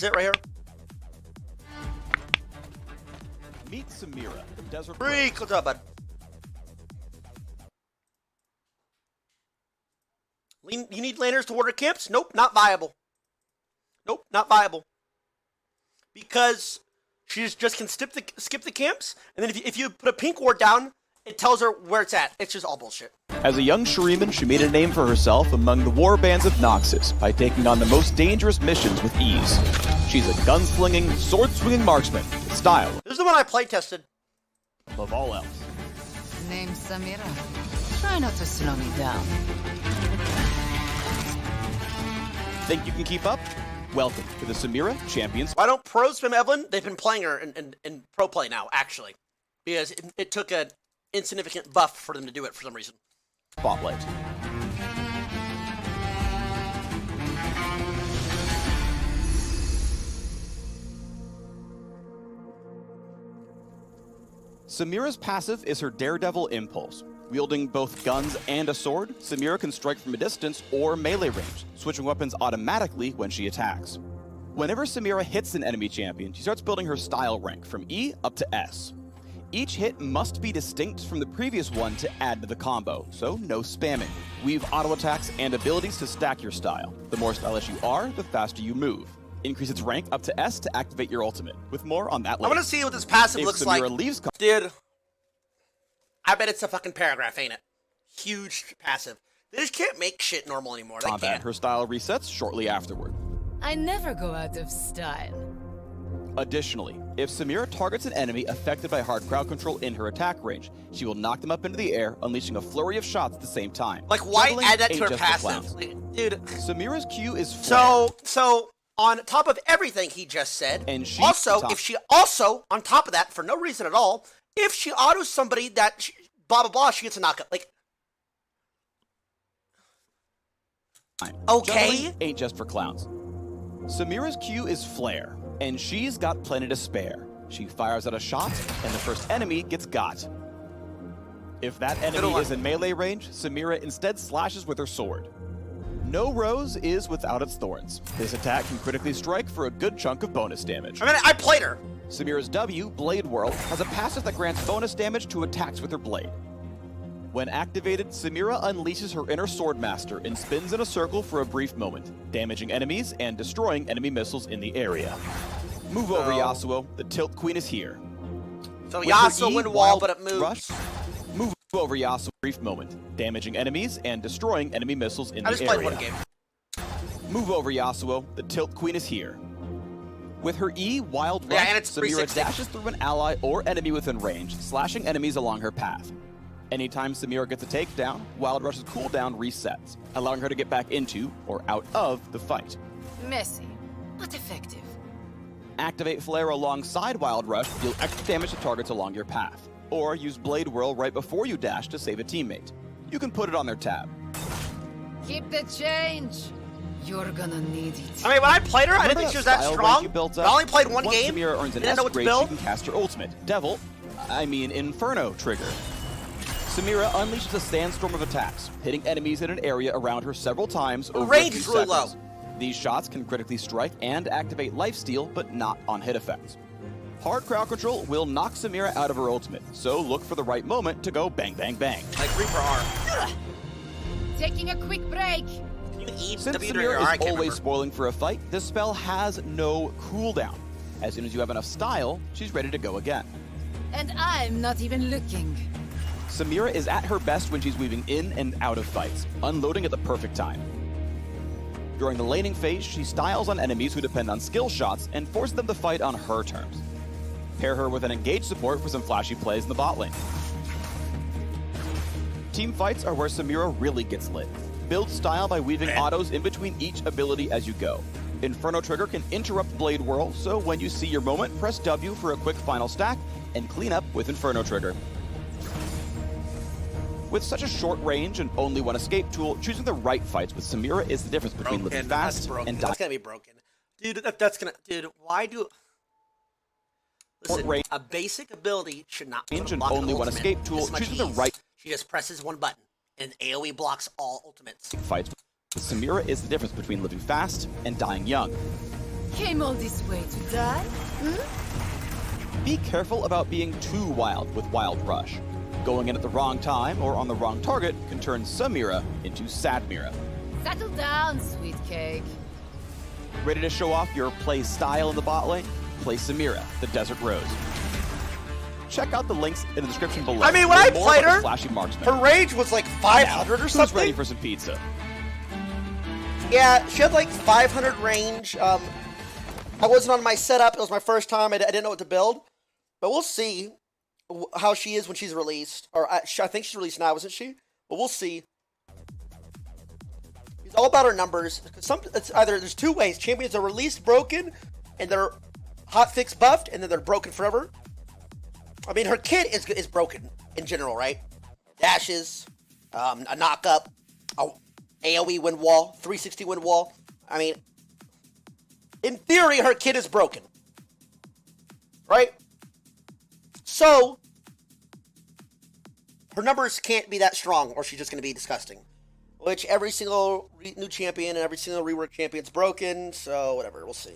it right here. Meet Samira, the Desert Freak, what's up, bud? You need laners to water camps? Nope, not viable. Nope, not viable. Because she just can skip the camps, and then if you put a pink ward down, it tells her where it's at. It's just all bullshit. As a young Shuriman, she made a name for herself among the warbands of Noxus by taking on the most dangerous missions with ease. She's a gunslinging, sword-swinging marksman with style. This is the one I play tested. Above all else. Name's Samira. Try not to slow me down. Think you can keep up? Welcome to the Samira Champion Why don't pros spam Evelyn? They've been playing her in pro play now, actually. Because it took an insignificant buff for them to do it for some reason. Spotlight. Samira's passive is her Daredevil Impulse. Wielding both guns and a sword, Samira can strike from a distance or melee range, switching weapons automatically when she attacks. Whenever Samira hits an enemy champion, she starts building her style rank from E up to S. Each hit must be distinct from the previous one to add to the combo, so no spamming. Weave auto attacks and abilities to stack your style. The more stylish you are, the faster you move. Increase its rank up to S to activate your ultimate. With more on that later. I want to see what this passive If looks Samira like. leaves Dude, I bet it's a fucking paragraph, ain't it? Huge passive. They just can't make shit normal anymore. They combat, can't. her style resets shortly afterward. I never go out of style. Additionally, if Samira targets an enemy affected by hard crowd control in her attack range, she will knock them up into the air, unleashing a flurry of shots at the same time. Like, why Juggling add that to ain't her just for passive? clowns. Like, dude. Samira's Q is flare, So on top of everything he just said, and she if she also, on top of that, for no reason at all, if she autos somebody that blah blah blah, she gets a knockup. Like, okay, Juggling ain't just for clowns. Samira's Q is flare, and she's got plenty to spare. She fires out a shot, and the first enemy gets got. If that enemy is in melee range, Samira instead slashes with her sword. No rose is without its thorns. This attack can critically strike for a good chunk of bonus damage. I mean, I played her. Samira's W, Blade Whirl, has a passive that grants bonus damage to attacks with her blade. When activated, Samira unleashes her inner Swordmaster and spins in a circle for a brief moment, damaging enemies and destroying enemy missiles in the area. Move over, Yasuo. The Tilt Queen is here. So With Yasuo her E, win wall, Wild but it moves. Rush, move over Yasuo for a brief moment, damaging enemies and destroying enemy missiles in the area. I just played one game. Move over, Yasuo. The Tilt Queen is here. With her E, Wild Rush, and it's Samira 360. dashes through an ally or enemy within range, slashing enemies along her path. Anytime Samira gets a takedown, Wild Rush's cooldown resets, allowing her to get back into, or out of, the fight. Messy, but effective. Activate Flare alongside Wild Rush to deal extra damage to targets along your path, or use Blade Whirl right before you dash to save a teammate. You can put it on their tab. Keep the change. You're gonna need it. I mean, when I played her, I didn't Remember think she was that style range strong. you built I up? only played one Once game. Samira earns an Didn't S know what to grade, she build. can cast her ultimate, Inferno Trigger. Samira unleashes a sandstorm of attacks, hitting enemies in an area around her several times over range a few is really seconds. These shots can critically strike and activate lifesteal, but not on hit effects. Hard crowd control will knock Samira out of her ultimate, so look for the right moment to go bang, bang, bang. Like Reaper R. Taking a quick break. You can eat Since W during your Samira R, I is can't always remember. spoiling for a fight, this spell has no cooldown. As soon as you have enough style, she's ready to go again. And I'm not even looking. Samira is at her best when she's weaving in and out of fights, unloading at the perfect time. During the laning phase, she styles on enemies who depend on skill shots and forces them to fight on her terms. Pair her with an engaged support for some flashy plays in the bot lane. Team fights are where Samira really gets lit. Build style by weaving autos in between each ability as you go. Inferno Trigger can interrupt Blade Whirl, so when you see your moment, press W for a quick final stack and clean up with Inferno Trigger. With such a short range and only one escape tool, choosing the right fights with Samira is the difference between living fast and dying. That's gonna be broken. Dude, that's gonna... Dude, why do... Listen, a basic ability should not be Range and only one escape tool, choosing the right She just presses one button, and AoE blocks all ultimates. fights with Samira is the difference between living fast and dying young. Came all this way to die? Be careful about being too wild with Wild Rush. Going in at the wrong time or on the wrong target can turn Samira into Sadmira. Settle down, sweet cake. Ready to show off your play style in the bot lane? Play Samira, the Desert Rose. Check out the links in the description below. I mean, when I for more played about the her, flashy marksman. her range was like 500 or Who's something. ready for some pizza? Yeah, she had like 500 range. I wasn't on my setup. It was my first time. I didn't know what to build. But we'll see how she is when she's released. Or I think she's released now, isn't she? But we'll see. It's all about her numbers. It's either there's two ways. Champions are released broken, and they're hotfix buffed, and then they're broken forever. I mean, her kit is broken in general, right? Dashes, a knock up, a AoE wind wall, 360 wind wall. I mean, in theory, her kit is broken, right? So, her numbers can't be that strong, or she's just going to be disgusting. Which every single new champion and every single rework champion's broken, so whatever, we'll see.